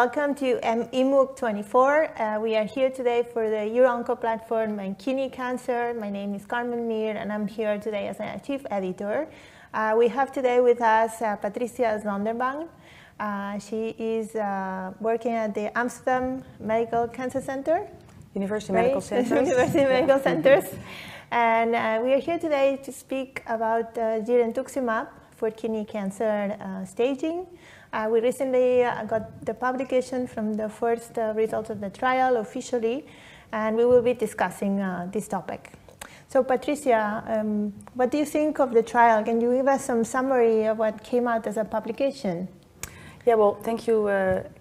Welcome to EMOOC 24. We are here today for the EURONCO platform on kidney cancer. My name is Carmen Mir and I'm here today as a chief editor. We have today with us Patricia Zondervan. She is working at the Amsterdam Medical Cancer Center. University Medical Centers. University Medical Centers. And we are here today to speak about girentuximab for kidney cancer staging. We recently got the publication from the first results of the trial officially, and we will be discussing this topic. So Patricia, what do you think of the trial? Can you give us some summary of what came out as a publication? Yeah, well, thank you,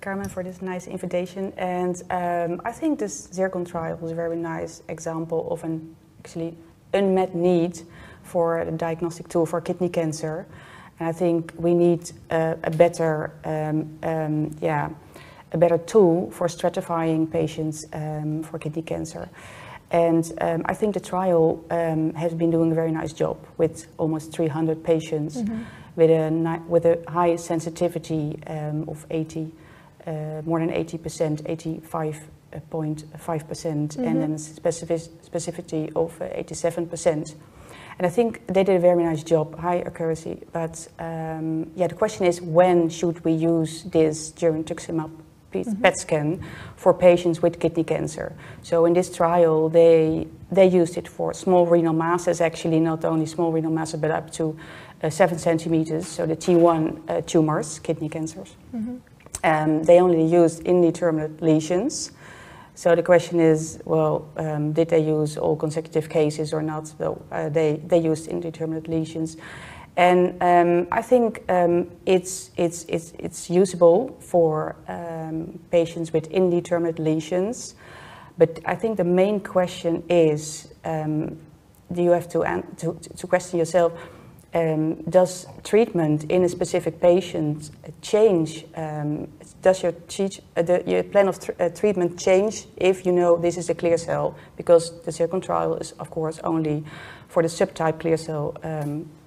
Carmen, for this nice invitation. And I think this ZIRCON trial was a very nice example of an actually unmet need for a diagnostic tool for kidney cancer. And I think we need a better tool for stratifying patients for kidney cancer. And I think the trial has been doing a very nice job with almost 300 patients with a high sensitivity of 80, more than 80%, 85.5%, and then specificity of 87%. And I think they did a very nice job, high accuracy. But yeah, the question is, when should we use this girentuximab PET scan for patients with kidney cancer? So in this trial, they used it for small renal masses, actually not only small renal masses, but up to 7 centimeters, so the T1 tumors, kidney cancers. They only used indeterminate lesions. So the question is, well, did they use all consecutive cases or not? So they used indeterminate lesions. And I think it's usable for patients with indeterminate lesions. But I think the main question is, do you have to question yourself, does treatment in a specific patient change? Does your plan of treatment change if you know this is a clear cell? Because the ZIRCON trial is, of course, only for the subtype clear cell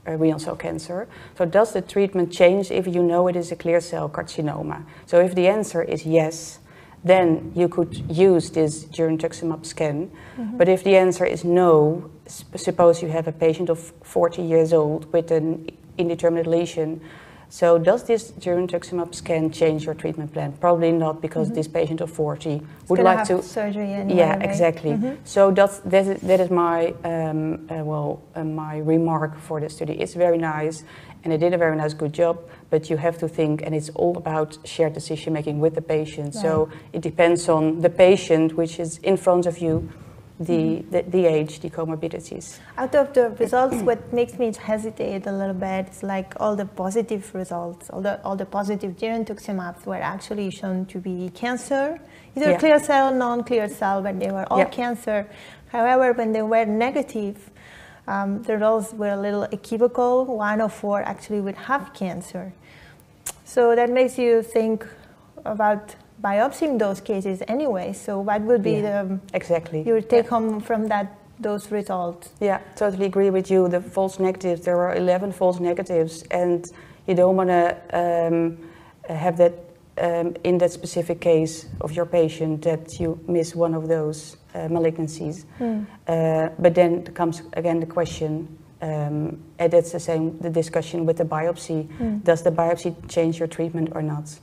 renal cell cancer. So does the treatment change if you know it is a clear cell carcinoma? So if the answer is yes, then you could use this girentuximab scan. But if the answer is no, suppose you have a patient of 40 years old with an indeterminate lesion, so does this girentuximab scan change your treatment plan? Probably not, because this patient of 40 would like to surgery anyway. Yeah, right? exactly. So that is my my remark for the study. It's very nice, and they did a very nice, good job. But you have to think, and it's all about shared decision making with the patient. Right. So it depends on the patient, which is in front of you, the age, the comorbidities. Out of the results, what makes me hesitate a little bit is like all the positive results, all the positive girentuximabs were actually shown to be cancer, either clear cell, non-clear cell, but they were all cancer. However, when they were negative, the results were a little equivocal. 1 of 4 actually would have cancer. So that makes you think about biopsying those cases anyway. So what would be your take home from those results? Yeah, totally agree with you. The false negatives, there were 11 false negatives, and you don't want to have that in that specific case of your patient that you miss one of those malignancies. But then comes again the question, and it's the discussion with the biopsy. Does the biopsy change your treatment or not?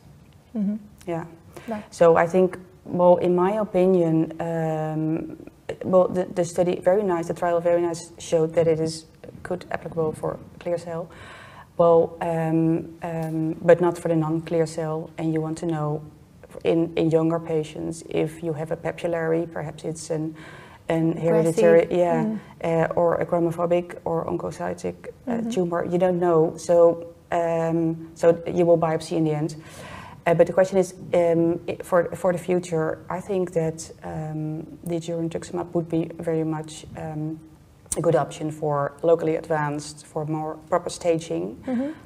Yeah. Right. So I think, well, in my opinion, the study, very nice, the trial very nice, showed that it is good applicable for clear cell, well, but not for the non-clear cell. And you want to know in younger patients if you have a papillary, perhaps it's an hereditary, or a chromophobic or oncocytic tumor. You don't know, so you will biopsy in the end. But the question is, for the future, I think that the girentuximab would be very much a good option for locally advanced, for more proper staging,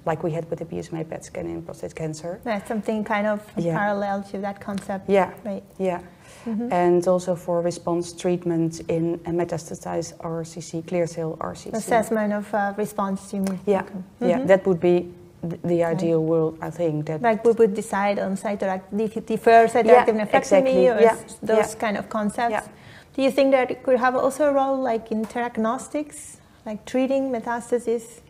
like we had with the PSMA PET scan in prostate cancer. That's something kind of parallel to that concept. Yeah, right. Yeah. And also for response treatment in a metastasized RCC, clear cell RCC. Assessment of response to yeah, that would be the ideal world, I think. That like we would decide on defer cytoreactive nephrectomy or those kind of concepts. Yeah. Do you think that it could have also a role like in diagnostics, like treating metastasis?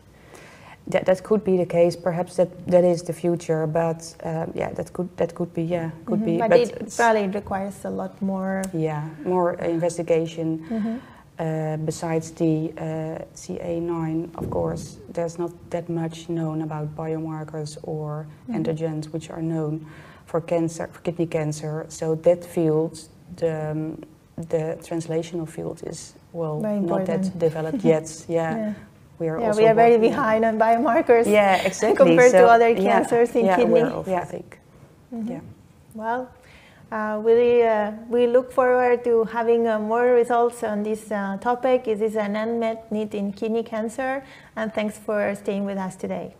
That could be the case. Perhaps that is the future, but yeah, that could be be. But it probably requires a lot more. Yeah, more investigation. Besides the CA9, of course, there's not that much known about biomarkers or antigens which are known for cancer, for kidney cancer. So that field, the translational field, is not that developed yet. We are very behind on biomarkers. Yeah, exactly. Compared to other cancers in kidney. I think. Yeah. Well, we look forward to having more results on this topic. It is an unmet need in kidney cancer, and thanks for staying with us today.